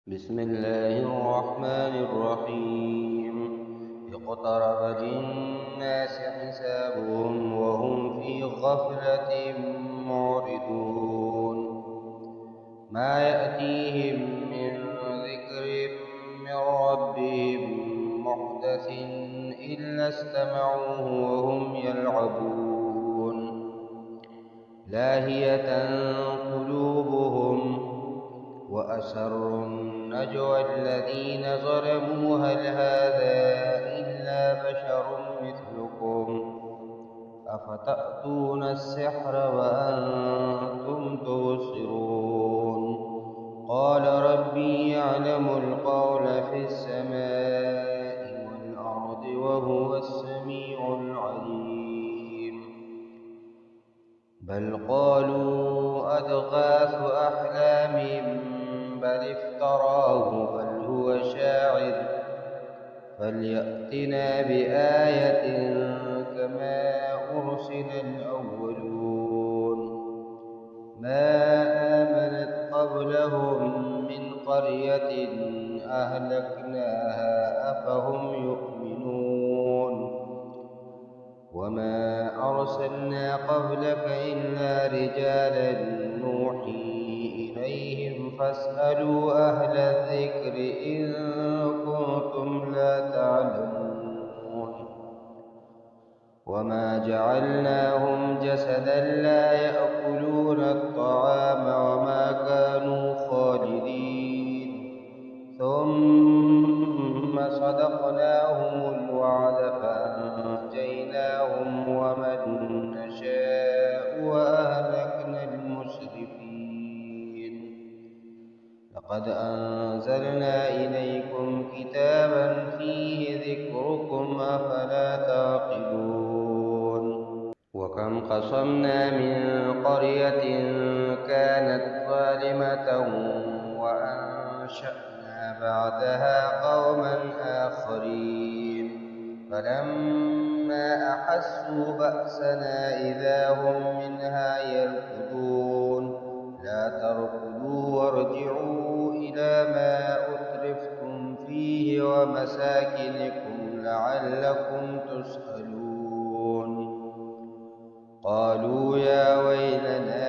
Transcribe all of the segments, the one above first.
بسم الله الرحمن الرحيم. اقترب للناس حسابهم وهم في غفلة معرضون. ما يأتيهم من ذكر من ربهم محدث إلا استمعوه وهم يلعبون. لاهية قلوبهم وأسروا النجوى الذين ظلموا هل هذا إلا بشر مثلكم أفتأتون السحر وأنتم تبصرون. قال ربي يعلم القول في السماء والأرض وهو السميع العليم. بل قالوا أضغاث أحلام بل افتراه بل هو شاعر فليأتنا بآية كما أرسل الأولون. ما آمنت قبلهم من قرية أهلكناها أفهم يؤمنون. وما أرسلنا قبلك إلا رجالا نوحي إليهم فاسألوا أهل الذكر إن كنتم لا تعلمون. وما جعلناهم جسدا لا يأكلون الطعام وما كانوا خالدين. ثم صدقناهم الوعد فأنجيناهم ومن نشاء وأهلكنا المسرفين. لقد أنزلنا إليكم كتابا فيه ذكركم أفلا تعقلون. وكم قصمنا من قرية كانت ظالمة وأنشأنا بعدها قوما آخرين فلما أحسوا بأسنا إذا هم منها يركضون. لا تركضوا وارجعوا إلى ما أترفتم فيه ومساكنكم لعلكم تسألون. قالوا يا ويلنا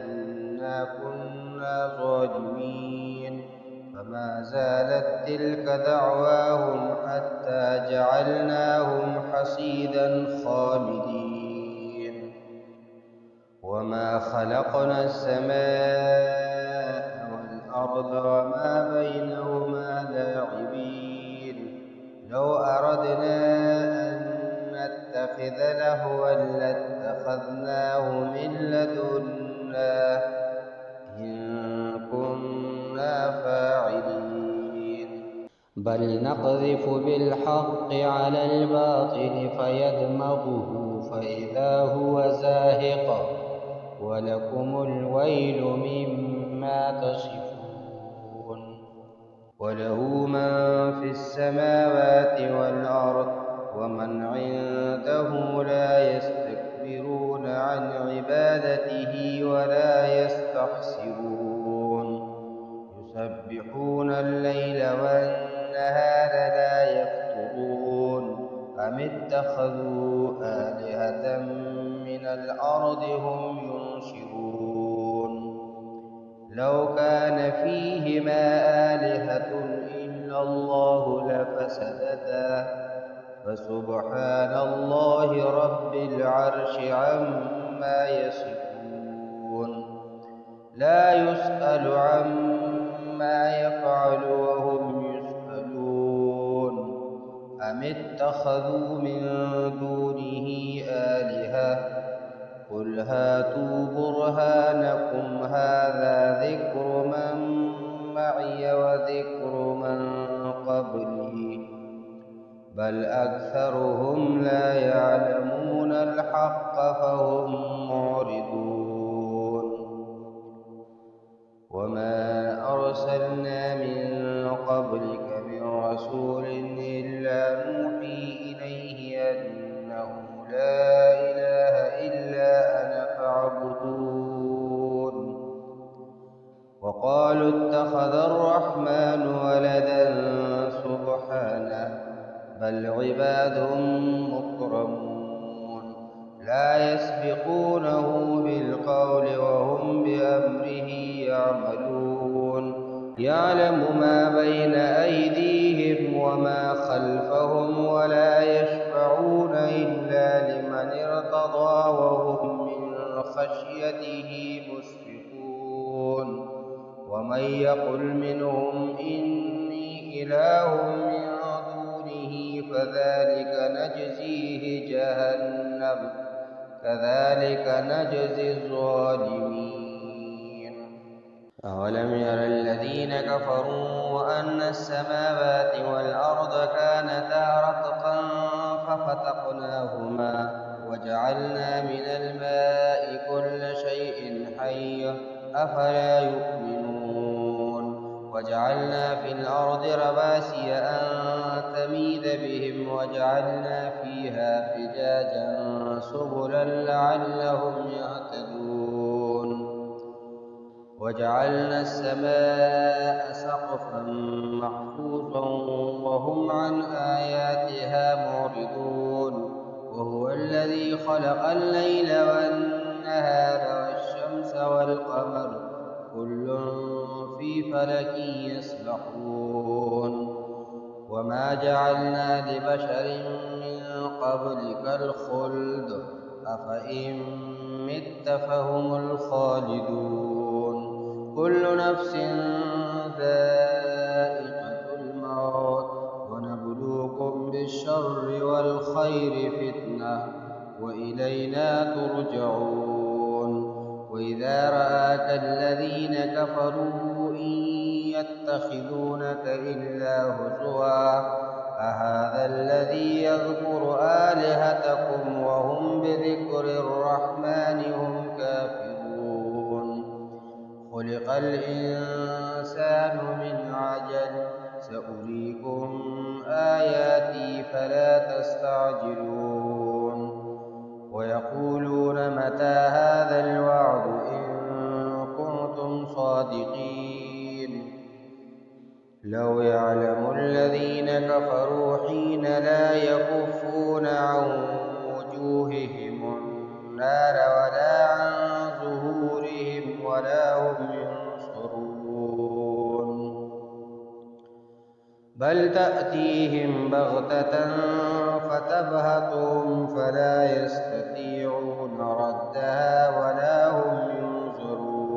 إنا كنا ظالمين. فما زالت تلك دعواهم حتى جعلناهم حصيدا خامدين. وما خلقنا السماء والأرض وما بينهما لاعبين. لو أردنا أن نتخذ لهوا لاتخذناه من لدنا إن كنا فاعلين. بل نقذف بالحق على الباطل فيدمغه فإذا هو زاهق ولكم الويل مما تصفون. وله من في السماوات والأرض ومن عنده لا يستكبرون عن عبادته ولا يستحسرون. يسبحون الليل والنهار لا يفترون. أم اتخذوا آلهة من الأرض هم ينشرون. لو كان فيهما آلهة إلا الله لفسدتا فسبحان الله رب العرش عما يصفون. لا يسأل عما يفعل وهم يسألون. أم اتخذوا من دونه آلهة قل هاتوا برهانكم هذا ذكر من معي وذكر من قبلي بل أكثرهم لا يعلمون الحق فهم معرضون. وما أرسلنا من قبلك من رسول إلا نوحي إليه أنه لا إله إلا أنا فاعبدون. وقالوا اتخذ الرحمن ولدا سبحانه بل عباد مكرمون لا يسبقونه بالقول وهم بأمره يعملون يعلم ما بين أيديهم وما خلفهم ولا يشفعون إلا لمن ارتضى وهم من خشيته مشفقون ومن يقل منهم إني إله من دونه فذلك نجزيه جهنم كذلك نجزي الظالمين أولم ير الذين كفروا أن السماوات والأرض كانتا رتقا ففتقناهما وجعلنا من الماء كل شيء حي أفلا يؤمنون وجعلنا في الأرض رواسي أن تميد بهم وجعلنا فيها فجاجا سبلا لعلهم يهتدون وجعلنا السماء سقفا محفوظا وهم عن آياتها معرضون وهو الذي خلق الليل والنهار والشمس والقمر كل في فلك يسبحون وما جعلنا لبشر من قبلك الخلد أفإن مت فهم الخالدون كل نفس ذائقة الموت ونبلوكم بالشر والخير فتنة وإلينا ترجعون وإذا رآك الذين كفروا إن يتخذونك إلا هزوا أهذا الذي يذكر آلهتكم وهم بذكر الرحمن هم كافرون خلق الإنسان من عجل سأريكم آياتي فلا تستعجلون ويقولون متى هذا الوعد إن كنتم صادقين لو يعلم الذين كفروا حين لا يكفون عن وجوههم النار ولا عن ظهورهم ولا هم ينصرون بل تأتيهم بغتة فتبهتهم فلا يستطيعون ردها ولا هم ينظرون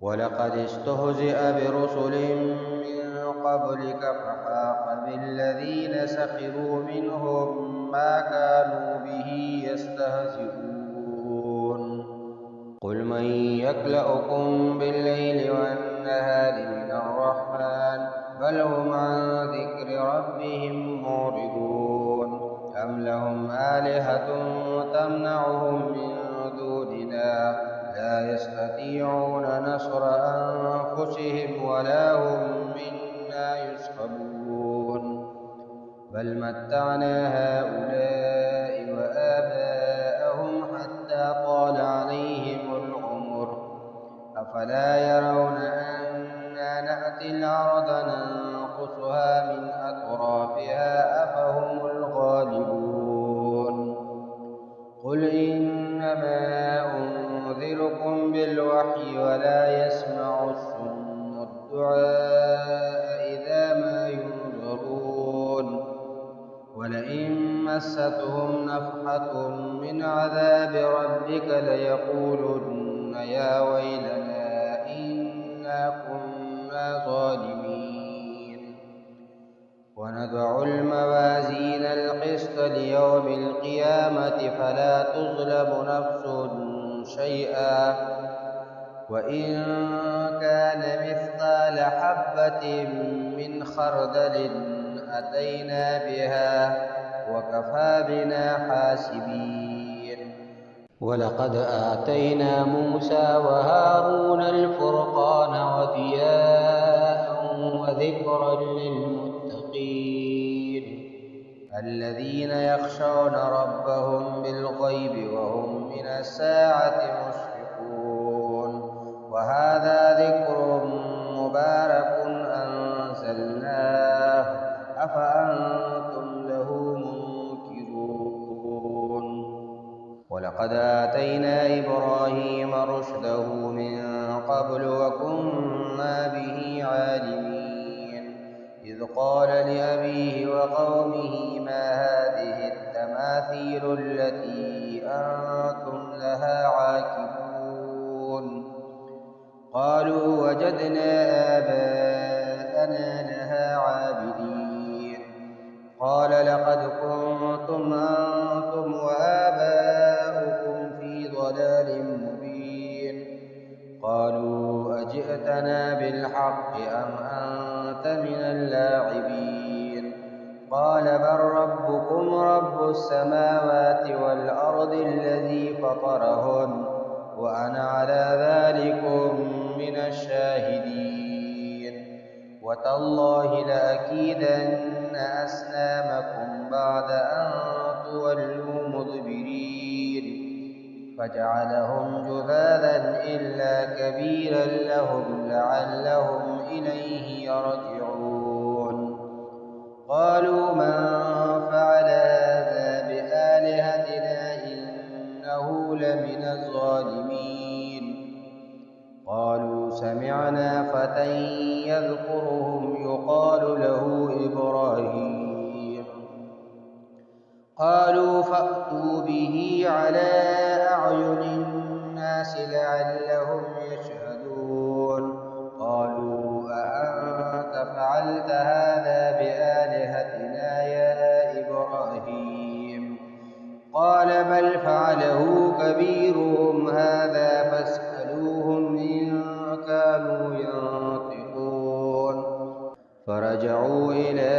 ولقد استهزئ برسل من قبلك فحاق بالذين سخروا منهم ما كانوا به يستهزئون قل من يكلؤكم بالليل والنهار من الرحمن بل هم عن ذكر ربهم معرضون أم لهم آلهة تمنعهم من دوننا لا يستطيعون نصر أنفسهم ولا هم منا يصحبون بل متعنا هؤلاء وآباءهم حتى طال عليهم العمر أفلا يرون أنا نأتي الأرض ننقصها من أطرافها أفهم الغالبون قل إنما أنذركم بالوحي ولا يسمع الصم الدعاء إذا ما ينذرون ولئن مستهم نفحة من عذاب ربك ليقولن يا ويلنا إنا كنا ظالمين ونضع الموازين القسط ليوم القيامة فلا تظلم نفس شيئا وإن كان مثقال حبة من خردل أتينا بها وكفى بنا حاسبين ولقد آتينا موسى وهارون الفرقان وضياء وذكرا للمتقين الذين ربهم بالغيب وهم من الساعة مشفقون وهذا ذكر مبارك أنزلناه أفأنتم له منكرون ولقد آتينا إبراهيم رشده من قبل وكنا به عالمين إذ قال لأبيه وقومه ما هذه التماثيل التي أنتم لها عاكفون قالوا وجدنا آباءنا لها عابدين قال لقد كنتم أنتم وآباؤكم في ضلال مبين قالوا أجئتنا بالحق أم أنت من اللاعبين قال بل ربكم رب السماوات والأرض الذي فطرهن وأنا على ذلكم من الشاهدين وتالله لأكيدن أصنامكم بعد أن تولوا مدبرين فجعلهم جذاذا إلا كبيرا لهم لعلهم إليه يرجعون قالوا من فعل هذا بآلهتنا إنه لمن الظالمين قالوا سمعنا فتى يذكرهم يقال له إبراهيم قالوا فأتوا به على أعين الناس لعلهم يشهدون قالوا أأنت فعلت هذا بآلهتنا يا إبراهيم قال بل فعله كبيرهم هذا فاسألوهم إن كانوا ينطقون فرجعوا إلى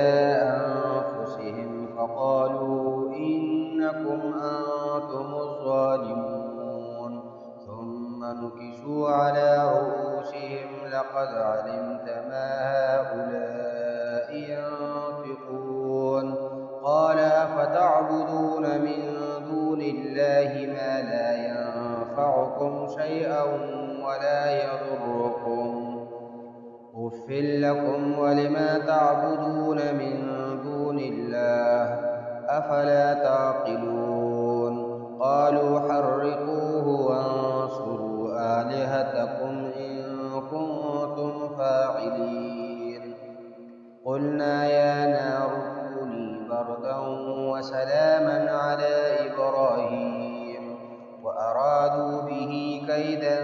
أنفسهم فقالوا إنكم أنتم الظالمون ثم نكسوا على رؤوسهم لقد علمت ما هؤلاء ينطقون قال أفتعبدون من دون الله ما لا ينفعكم شيئا ولا يضركم أف لكم ولما تعبدون من دون الله أفلا تعقلون قالوا حرقوه وانصروا آلهتكم إن كنتم فاعلين قلنا يا نار كوني بردا وسلاما على إبراهيم وأرادوا به كيدا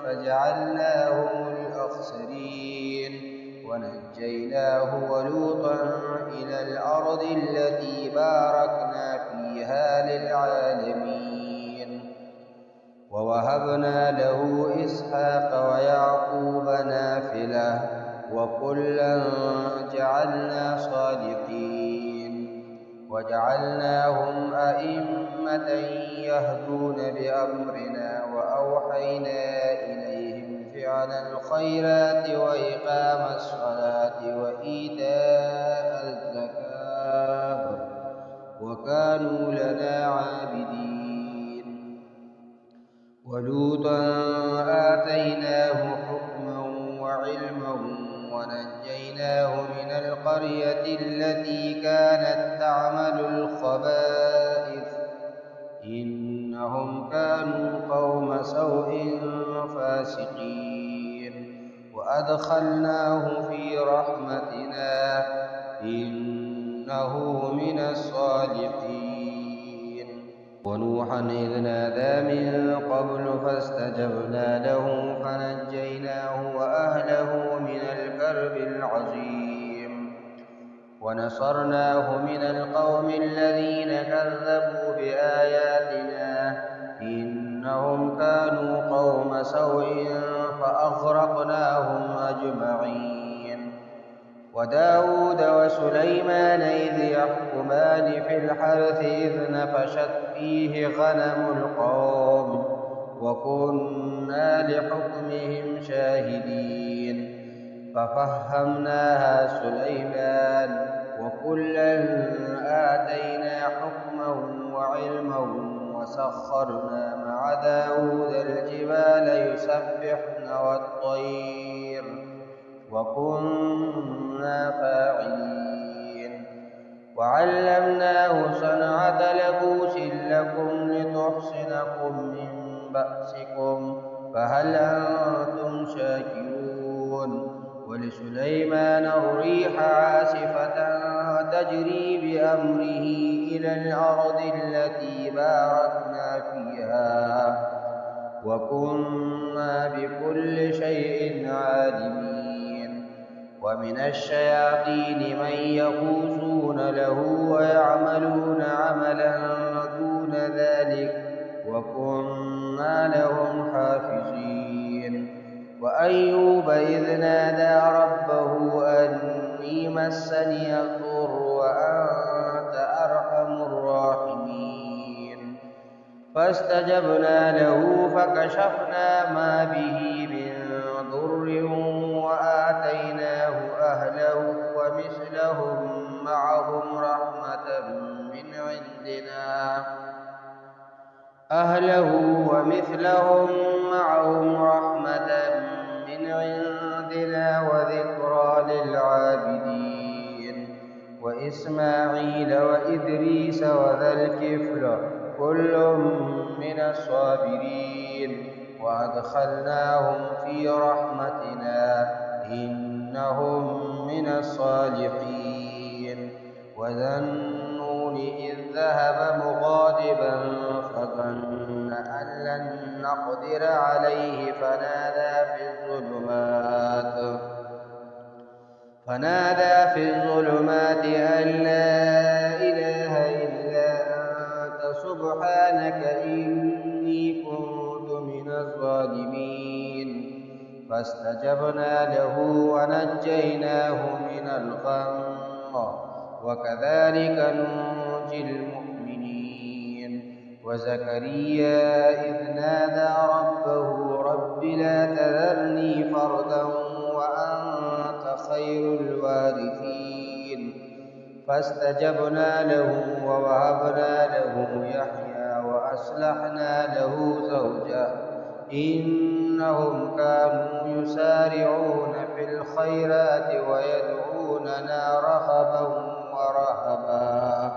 فجعلناهم الأخسرين ونجيناه ولوطا إلى الأرض التي باركنا فيها للعالمين ووهبنا له إسحاق ويعقوب نافلة وكلا جعلنا صالحين وجعلناهم أئمة يهدون بأمرنا وأوحينا إليهم فعل الخيرات وإقام الصلاة وإيتاء الزكاة وكانوا لنا عابدين ولوطا آتيناه حكما وعلما ونجيناه من القرية التي كانت تعمل الخبائث إنهم كانوا قوم سوء فاسقين وأدخلناه في رحمتنا إنه من الصالحين ونوحا إذ نادى من قبل فاستجبنا له فنجيناه وأهله من الكرب العظيم ونصرناه من القوم الذين كذبوا بآياتنا إنهم كانوا قوم سوء فأغرقناهم أجمعين وداود وسليمان إذ يحكمان في الحرث إذ نفشت فيه غنم القوم وكنا لحكمهم شاهدين ففهمناها سليمان وكلا آتينا حكما وعلما وسخرنا مع داود الجبال يسبحن والطير وكنا فاعلين. وعلمناه صنعة لبوس لكم لتحصنكم من بأسكم فهل أنتم شاكرون. ولسليمان الريح عاصفة تجري بأمره إلى الأرض التي باركنا فيها وكنا بكل شيء عالمين. ومن الشياطين من يغوصون له ويعملون عملا دون ذلك وكنا لهم حافظين. وأيوب إذ نادى ربه أني مسني الضر وأنت أرحم الراحمين فاستجبنا له فكشفنا ما به من ضر وآتيناه أهله ومثلهم معهم رحمة من عندنا وذكرى للعابدين. وإسماعيل وإدريس وذا الكفل كل من الصابرين وأدخلناهم في رحمتنا إنهم من الصالحين. وذا النون إذ ذهب مغاضبا فظن أن لن نقدر عليه فنادى في الظلمات أن لا إله إلا أنت سبحانك إني كنت من الظالمين فاستجبنا له ونجيناه من الغم وكذلك ننجي المؤمنين. وزكريا إذ نادى ربه رب لا تذرني فردا وأنت خير الوارثين فاستجبنا له ووهبنا له يحيى وأصلحنا له زوجه إنهم كانوا يسارعون في الخيرات ويدعوننا رغبا ورهبا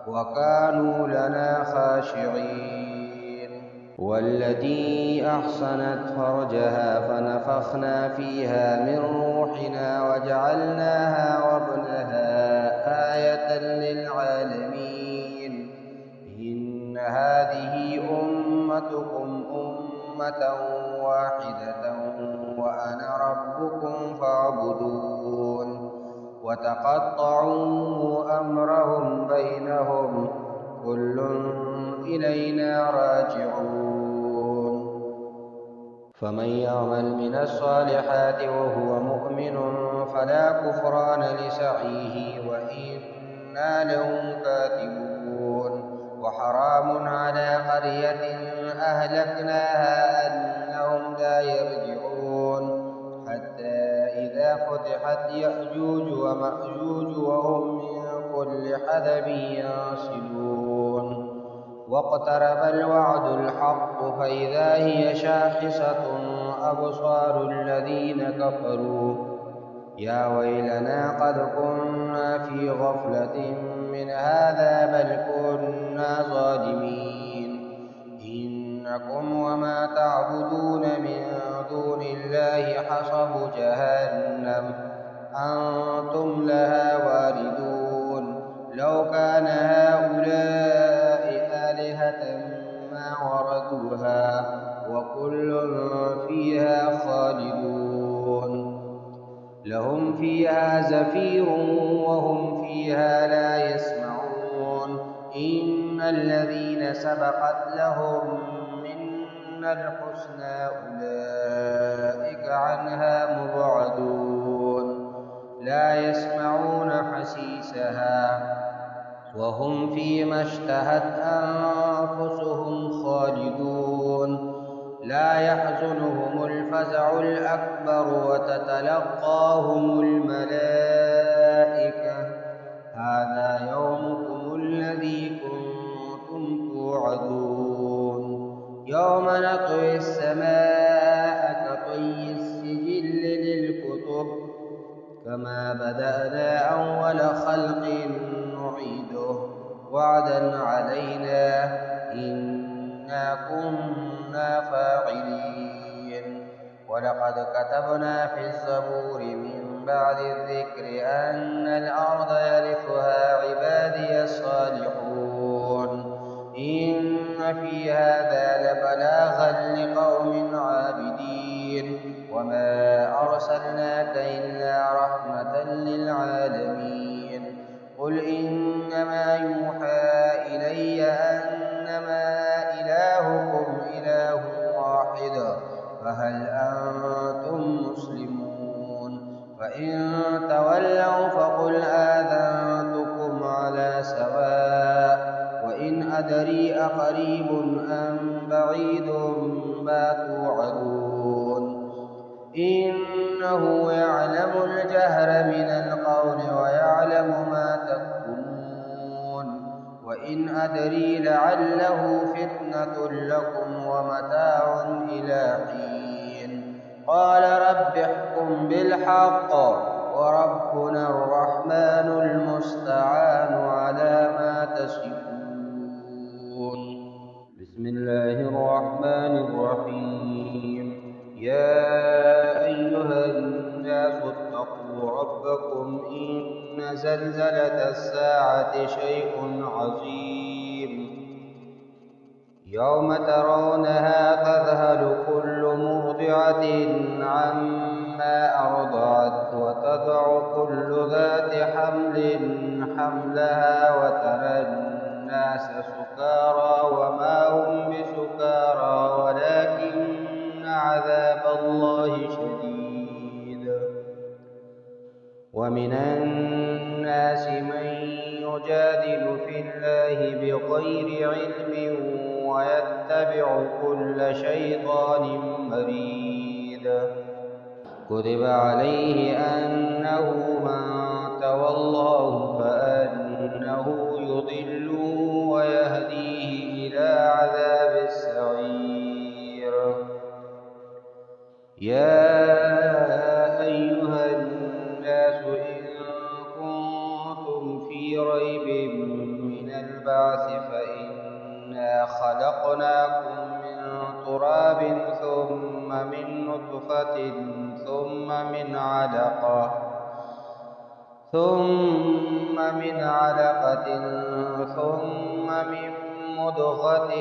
وكانوا لنا خاشعين. والتي أحصنت فرجها فنفخنا فيها من روحنا وجعلناها وابنها آية للعالمين. إن هذه أمتكم أمة واحدة وأنا ربكم فاعبدون. وتقطعوا أمرهم بينهم كل إلينا راجعون. فمن يعمل من الصالحات وهو مؤمن فلا كفران لسعيه وإنا له كاتبون. وحرام على قرية أهلكناها أنهم لا يرجعون حتى إذا فتحت يأجوج ومأجوج وهم من كل حدب ينسلون. واقترب الوعد الحق فإذا هي شاخصة أبصار الذين كفروا يا ويلنا قد كنا في غفلة من هذا بل كنا ظالمين. إنكم وما تعبدون من دون الله حصب جهنم أنتم لها واردون. لو كان هؤلاء آلهة ما وردوها وكل فيها خالدون. لهم فيها زفير وهم فيها لا يسمعون. إن الذين سبقت لهم منا الحسنى أولئك عنها مبعدون لا يسمعون حسيسها وهم فيما اشتهت أنفسهم خالدون. لا يحزنهم الفزع الأكبر وتتلقاهم الملائكة هذا يومكم الذي كنتم توعدون. يوم نطوي السماء كطي السجل للكتب كما بدأنا أول خلق نعيده وعدا علينا إنا كنا فاعلين. ولقد كتبنا في الزبور من بعد الذكر أن الأرض يرثها عبادي الصالحون إن في هذا لبلاغا لقوم عابدين وما أرسلناك إلا رحمة للعالمين. قل إنما يوحى إلي أنما إلهكم إله واحد فهل أنتم مسلمون؟ فإن تولوا فقل آذنتكم على سواء وإن أدري أقريب أم بعيد ما توعدون إنه يعلم الجهر من القول ويعلم ما تكتمون وإن أدري لعله فتنة لكم ومتاع إلى حين. قال رب احكم بالحق وربنا الرحمن المستعان على ما تصفون. بسم الله الرحمن الرحيم. يا أيها الناس اتقوا ربكم إن زلزلة الساعة شيء عظيم يوم ترونها تذهل كل مرضعة عما أرضعت وتضع كل ذات حمل حملها وترى الناس سكارى وما هم بسكارى ولكن عذاب الله شديد. ومن الناس من يجادل في الله بغير علم ويتبع كل شيطان مريد. كتب عليه أنه من تولاه فأنه يضله ويهديه إلى عذاب السعير. يا أيها الناس إن كنتم في ريب من البعث فإنا خلقناكم من تراب ثم من نطفة ثم من علقة ثم من مضغة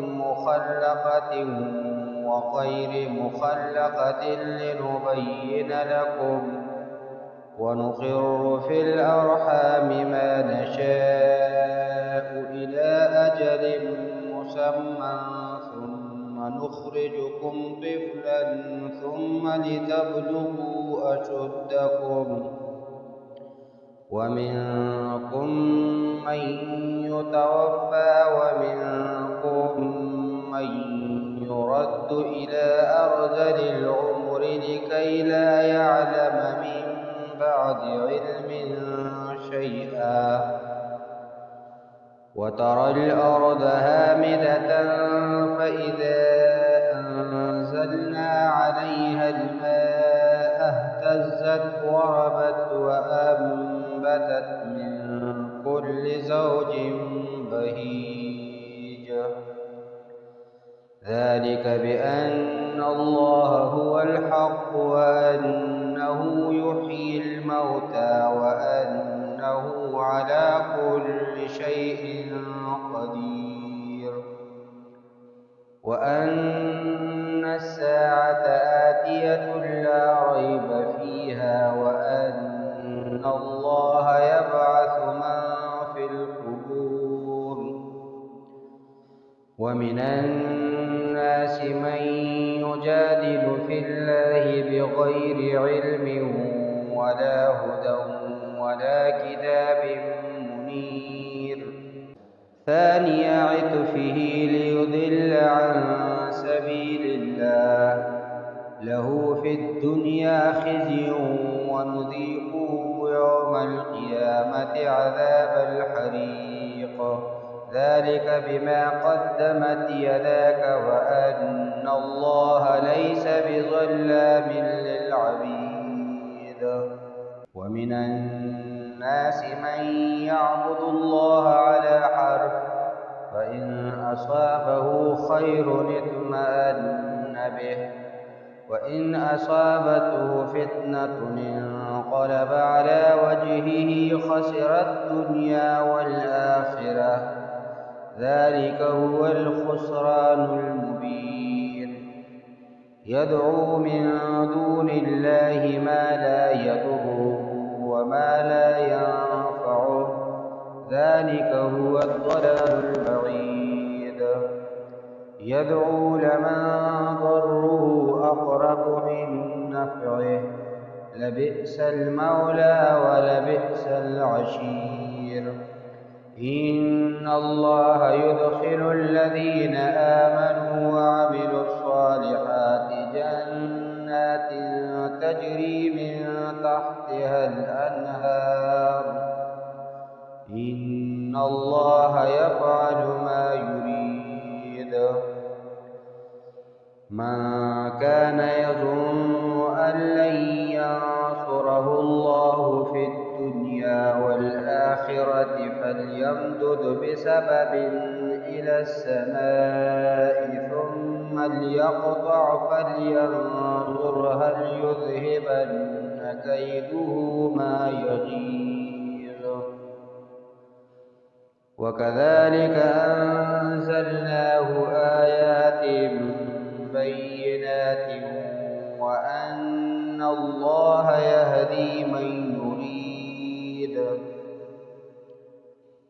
مخلقة وغير مخلقة لنبين لكم ونقر في الأرحام ما نشاء إلى أجل مسمى ثم نخرجكم طفلا ثم لتبلغوا أشدكم ومنكم من يتوفى ومنكم من يرد إلى أرذل العمر لكي لا يعلم من بعد علم شيئا. وترى الأرض هامدة فإذا أنزلنا عليها الماء اهتزت وربت وأنبتت من كل زوج بهيج. ذلك بأن الله هو الحق وأنه يحيي الموتى وأنه على كل شيء قدير وأن الساعة آتية لا ريب فيها وأن الله يبعث من في القبور. ومن الناس من يجادل في الله بغير علم ولا هدى ولا كتاب منير. ثاني عطفه ليضل عن سبيل الله له في الدنيا خزي ونذيقه يوم القيامة عذاب الحريق. ذلك بما قدمت يداك وأن الله ليس بظلام للعبيد. ومن الناس من يعبد الله على حرف، فإن أصابه خير اطمأن به، وإن أصابته فتنة انقلب على وجهه خسر الدنيا والآخرة، ذلك هو الخسران المبين. يدعو من دون الله ما لا يضره وما لا ينفعه، ذلك هو الضلال البعيد. يدعو لمن ضره أقرب من نفعه، لبئس المولى ولبئس العشير. إن الله يدخل الذين آمنوا وعملوا الصالحات جنات تجري من تحتها الأنهار، إن الله يفعل ما يريد. من كان يظن أن لن ينصره الله في الدنيا والآخرة فليمدد بسبب إلى السماء ثم ليقطع فلينظر هل يذهبن كيده ما يغيظ. وكذلك أنزلناه آيات بينات وأن الله يهدي من يريد.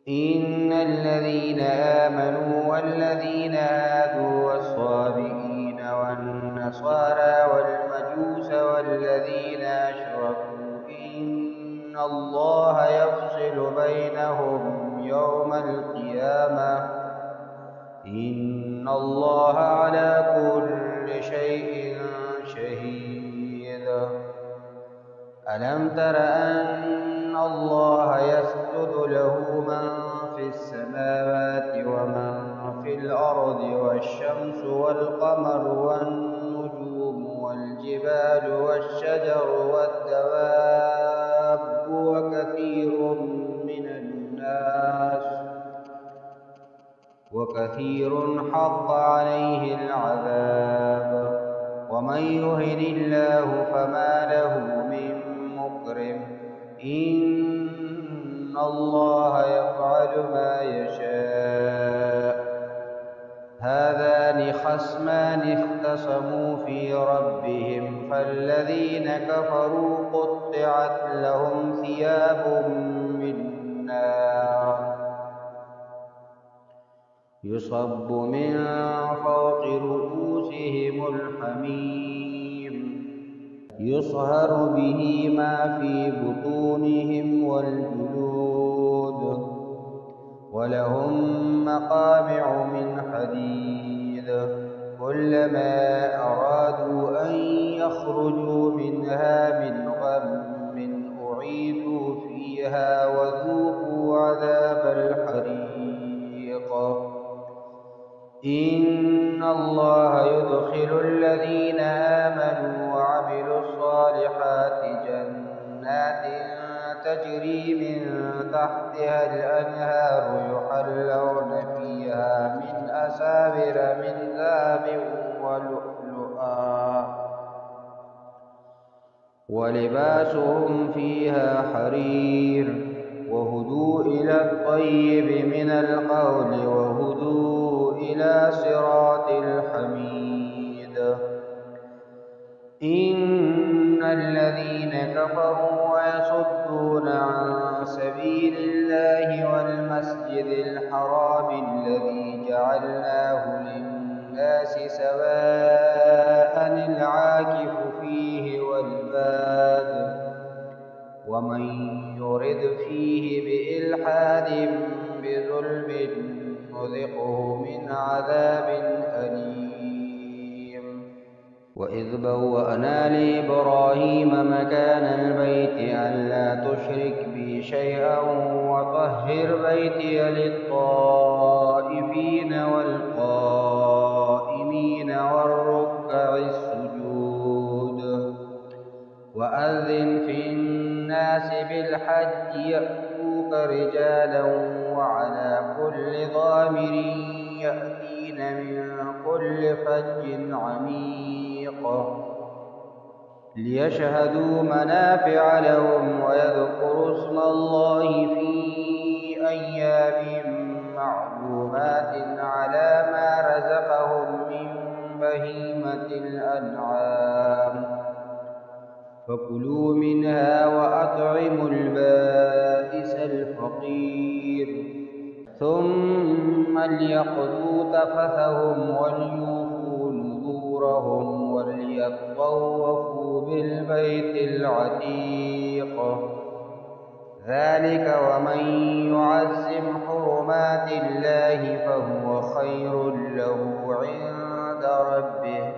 إن الذين آمنوا والذين هادوا والصابئين والنصارى والمجوس والذين أشركوا إن الله يفصل بينهم يوم القيامة، إن الله على كل شيء شهيد. ألم تر أن الله يسجد له من في السماوات ومن في الأرض والشمس والقمر والنجوم والجبال والشجر والدواب وكثير حق عليه العذاب. ومن يهن الله فما له من مكرم، إن الله يفعل ما يشاء. هذان خصمان اختصموا في ربهم فالذين كفروا قطعت لهم ثياب من نار يصب من فوق رؤوسهم الحميم يصهر به ما في بطونهم والجلود، ولهم مقامع من حديد كلما أرادوا أن يخرجوا منها من غم أعيدوا فيها وذوقوا عذاب الحريق. إن الله يدخل الذين آمنوا وعملوا الصالحات جنات تجري من تحتها الأنهار يحلون فيها من أساور من ذهب ولؤلؤا ولباسهم فيها حرير وهدوا إلى الطيب من القول وهدوا إلى صراط الحميد. إن الذين كفروا ويصدون عن سبيل الله والمسجد الحرام الذي جعلناه للناس سواء العاكف فيه والباد ومن يرد فيه بإلحاد بظلم نذقه من عذاب أليم. وإذ بوأنا لإبراهيم مكان البيت ألا تشرك بي شيئا وطهر بيتي للطائفين وأذن في الناس بالحج يأتوك رجالا وعلى كل ضامر يأتين من كل فج عميق ليشهدوا منافع لهم ويذكروا اسم الله في أيام معلومات على ما رزقهم من بهيمة الأنعام فكلوا منها وأطعموا البائس الفقير ثم ليقضوا تفثهم وليوفوا نذورهم وليطوفوا بالبيت العتيق ذلك ومن يعظم حرمات الله فهو خير له عند ربه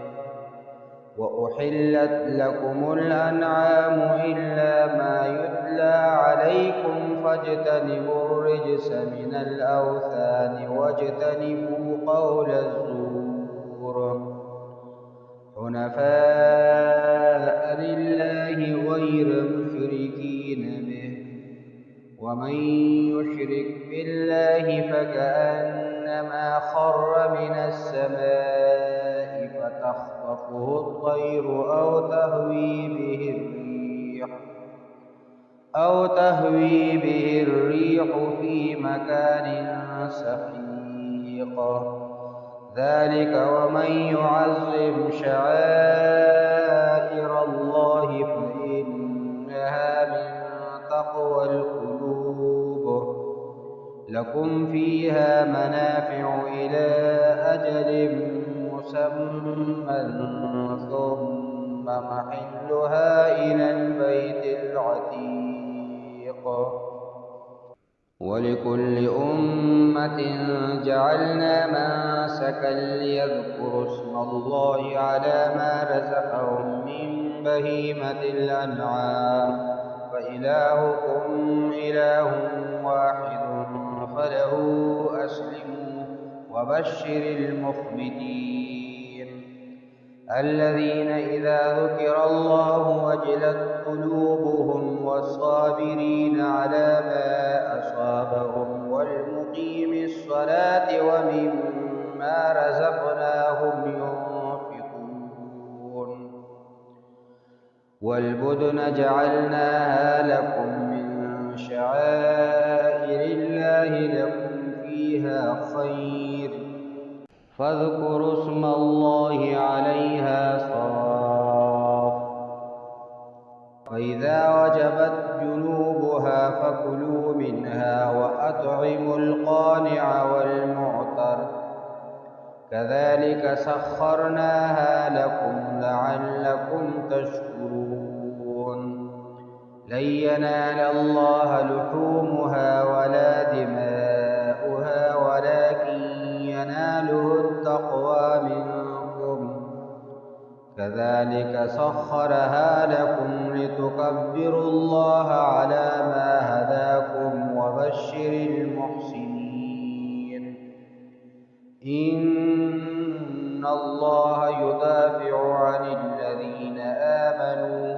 وأحلت لكم الأنعام إلا ما يتلى عليكم فاجتنبوا الرجس من الأوثان واجتنبوا قول الزور حنفاء لله غير مشركين به ومن يشرك بالله فكأنما خر من السماء فتخطفه الطير أو تهوي به الريح في مكان سحيق ذلك ومن يعظم شعائر الله فإنها من تقوى القلوب لكم فيها منافع إلى أجل مسمى ثم محلها إلى البيت العتيق ولكل أمة جعلنا منسكا ليذكروا اسم الله على ما رزقهم من بهيمة الأنعام فإلهكم إله واحد فله أسلموا وبشر المخبتين الذين إذا ذكر الله وجلت قلوبهم والصابرين على ما أصابهم والمقيم الصلاة ومما رزقناهم ينفقون والبدن جعلناها لكم من شعائر الله لكم فيها خير فاذكروا اسم الله عليها صواف وإذا وجبت جنوبها فكلوا منها وأطعموا القانع والمعتر كذلك سخرناها لكم لعلكم تشكرون لن ينال الله لحومها ولا دماؤها ولكن يناله التقوى منكم كذلك سخرها لكم لتكبروا الله على ما هداكم وبشر المحسنين إن الله يدافع عن الذين آمنوا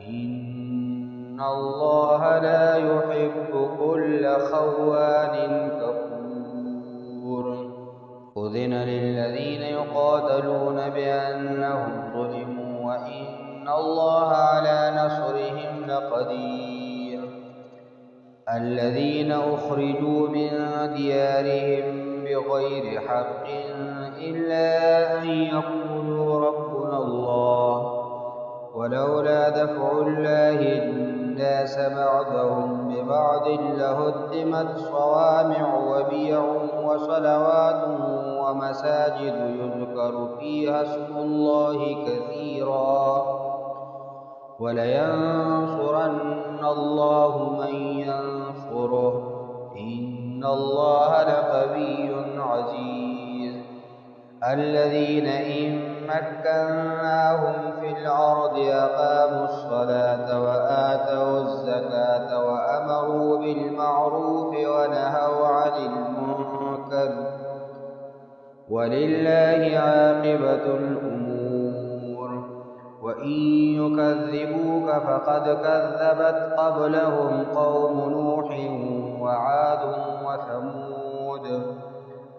إن الله لا يحب كل خوان كفور أذن للذين يقاتلون بأنهم ظلموا وإن الله على نصرهم لقدير الذين أخرجوا من ديارهم بغير حق إلا أن يقولوا ربنا الله ولولا دفع الله الناس بعضهم ببعض لهدمت صوامع وبيع وصلوات ومساجد يذكر فيها اسم الله كثيرا ولينصرن الله من ينصره إن الله لقوي عزيز الذين إن مكناهم في الأرض أقاموا الصلاة وآتوا الزكاة وأمروا بالمعروف ونهوا عن المنكر ولله عاقبة الأمور وإن يكذبوك فقد كذبت قبلهم قوم نوح وعاد وثمود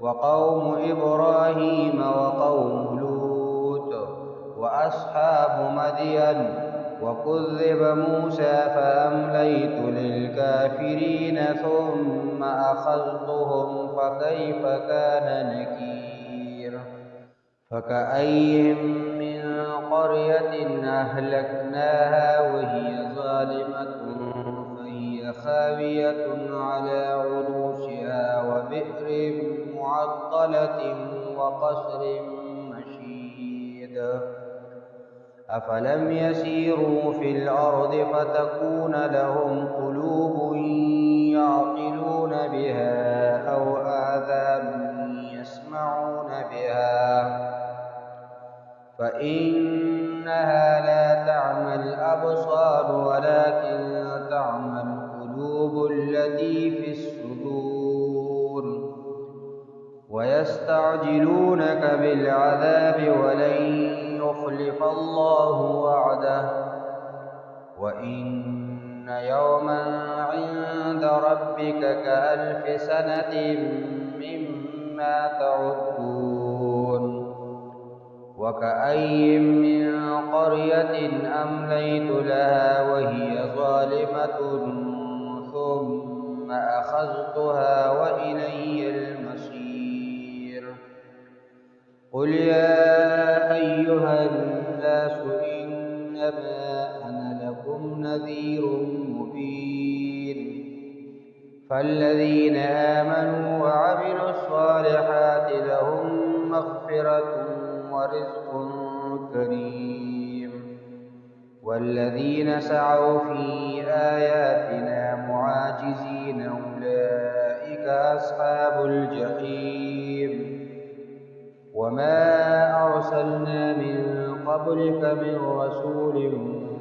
وقوم إبراهيم وقوم لوط وأصحاب مدين وكذب موسى فأمليت للكافرين ثم أخذتهم فكيف كان نكير فكأي من قرية أهلكناها وهي ظالمة فهي خاوية على عروشها وبئر معطلة وقصر مشيد أفلم يسيروا في الأرض فتكون لهم قلوب يعقلون بها أو آذان يسمعون بها فإنها لا تعمى الأبصار ولكن تعمى القلوب التي في الصدور ويستعجلونك بالعذاب ولن يخلف الله وعده وإن يوما عند ربك كألف سنة مما تعدون وكأي من قرية أمليت لها وهي ظالمة ثم أخذتها وإلي المصير قل يا أيها الناس إنما أنا لكم نذير مبين فالذين آمنوا وعملوا الصالحات لهم مغفرة ورزق كريم والذين سعوا في آياتنا معاجزين أولئك أصحاب الجحيم وما أرسلنا من قبلك من رسول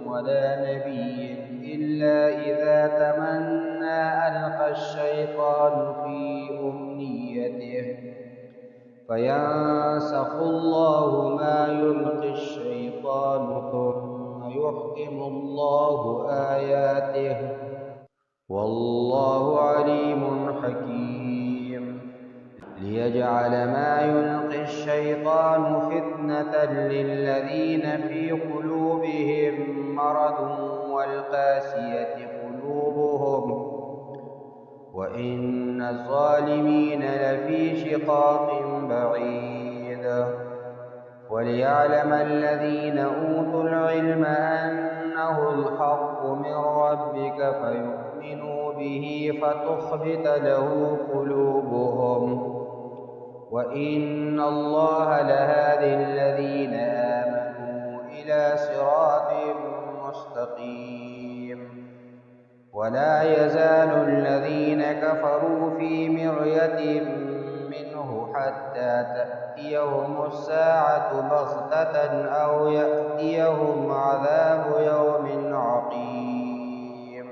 ولا نبي إلا إذا تمنى ألقى الشيطان في أمنيته فينسخ الله ما يلقي الشيطان ثم يحكم الله آياته والله عليم حكيم ليجعل ما يلقي الشيطان فتنة للذين في قلوبهم مرض والقاسية قلوبهم وإن الظالمين لفي شقاق بعيد وليعلم الذين أوتوا العلم أنه الحق من ربك فيؤمنوا به فتخبت له قلوبهم وإن الله لهادي الذين آمنوا إلى صراط مستقيم ولا يزال الذين كفروا في مرية منه حتى تأتيهم الساعة بغتة أو يأتيهم عذاب يوم عقيم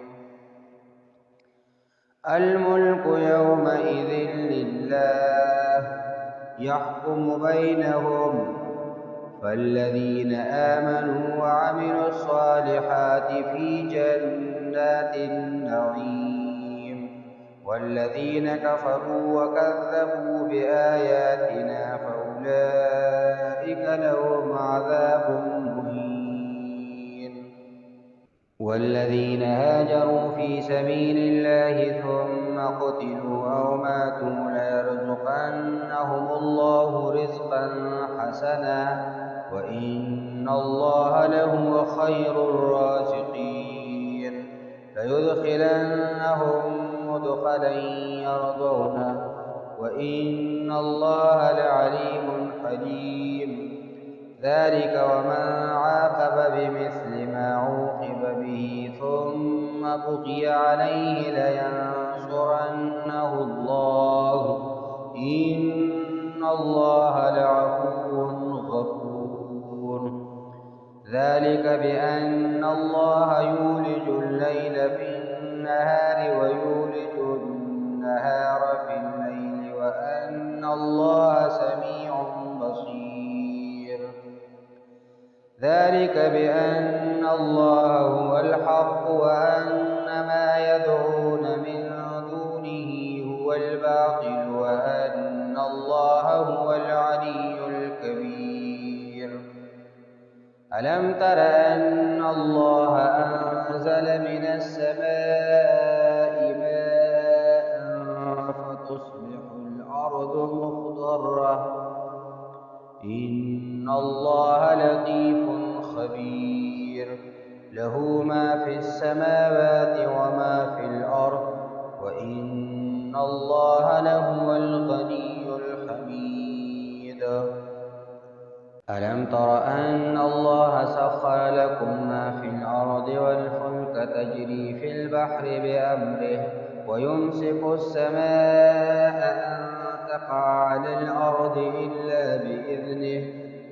الملك يومئذ لله يحكم بينهم فالذين آمنوا وعملوا الصالحات في جنات النعيم والذين كفروا وكذبوا بآياتنا فأولئك لهم عذاب مهين والذين هاجروا في سبيل الله ثم قتلوا أو ماتوا ليرزقنهم الله رزقا حسنا وإن الله لهو خير الرازقين ليدخلنهم مدخلا يرضونه وإن الله لعليم حليم ذلك ومن عاقب بمثل ما عوقب به ثم بغي عليه لينصرنه الله إن الله لعفو غفور ذلك بأن الله يولج الليل في النهار ويولج النهار في الليل وأن الله سميع بصير ذلك بأن الله هو الحق وأن ما يدعون من دونه هو الباطل وأن الله هو العلي الكبير. ألم تر أن الله أنزل من السماء ماء فتصبح الأرض مخضرة إن الله لطيف خبير له ما في السماوات وما في الأرض وإن الله لهو الغني الحميد. ألم تر أن الله سخر لكم ما في الأرض والفلك تجري في البحر بأمره ويمسك السماء أن تقع على الأرض إلا بإذنه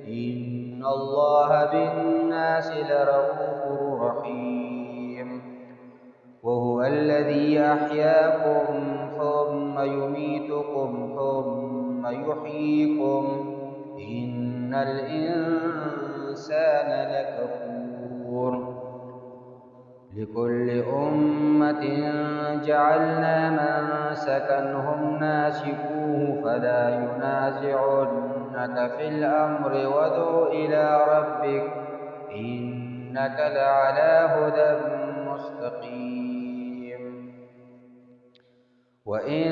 إن الله بالناس لرءوف رحيم. وهو الذي أحياكم ثم يميتكم ثم يحييكم إن الإنسان لكفور. لكل أمة جعلنا منسكا هم ناسكوه فلا ينازعنك في الأمر وادع إلى ربك إنك لعلى هدى مستقيم. وإن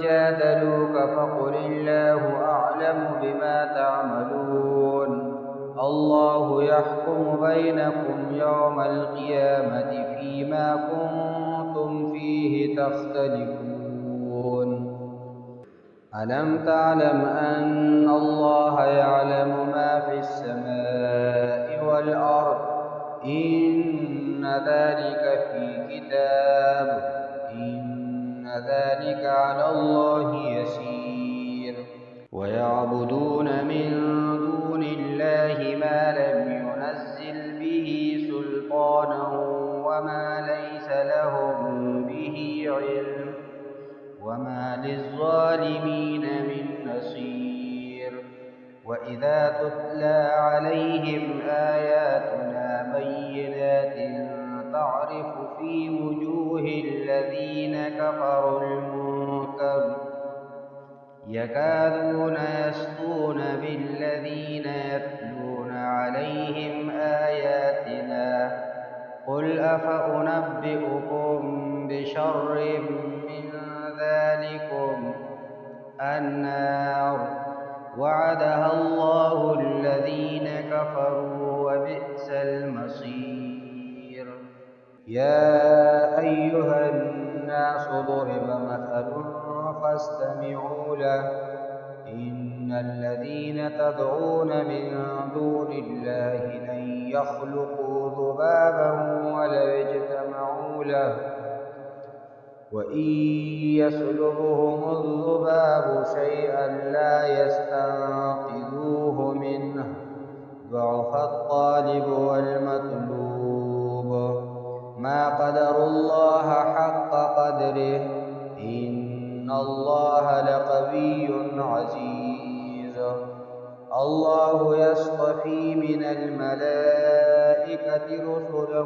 جادلوك فقل الله أعلم بما تعملون الله يحكم بينكم يوم القيامة فيما كنتم فيه تختلفون. ألم تعلم أن الله يعلم ما في السماء والأرض إن ذلك في كتاب إن ذلك على الله يسير. ويعبدون من دون الله ما لم ينزل به سلطانا وما ليس لهم به علم وما للظالمين من نصير. وإذا تتلى عليهم آياتنا بينات تعرف في وجوه الذين كفروا المنكر يكادون يسطون بالذين يتلون عليهم آياتنا قل أفأنبئكم بشر من ذلكم النار وعدها الله الذين كفروا وبئس المصير. يا أيها الناس ضرب مثل فاستمعوا له إن الذين تدعون من دون الله لن يخلقوا ذبابا ولو اجتمعوا له وإن يسلبهم الذباب شيئا لا يستنقذوه منه ضعف الطالب والمطلوب ما قدروا الله حق قدره إن الله لقوي عزيز. الله يصطفي من الملائكة رسلا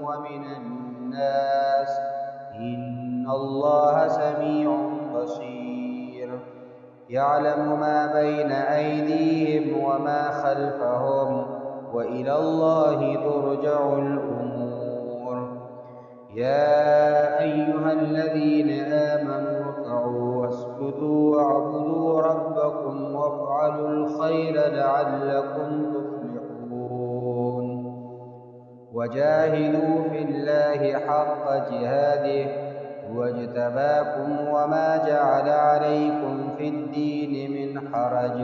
ومن الناس إن الله سميع بصير. يعلم ما بين أيديهم وما خلفهم وإلى الله ترجع الأمور. يا أيها الذين آمنوا اركعوا واسجدوا واعبدوا ربكم وافعلوا الخير لعلكم تفلحون. وجاهدوا في الله حق جهاده هو اجتباكم وما جعل عليكم في الدين من حرج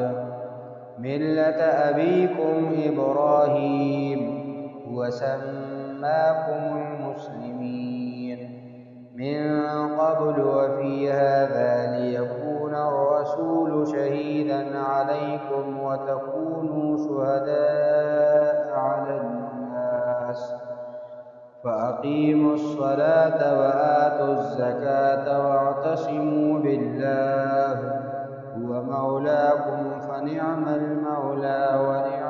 ملة أبيكم إبراهيم هو سماكم المسلمين من قبل وفي هذا ليكون الرسول شهيدا عليكم وتكونوا شهداء على الناس فأقيموا الصلاة وآتوا الزكاة واعتصموا بالله هو مولاكم فنعم المولى ونعم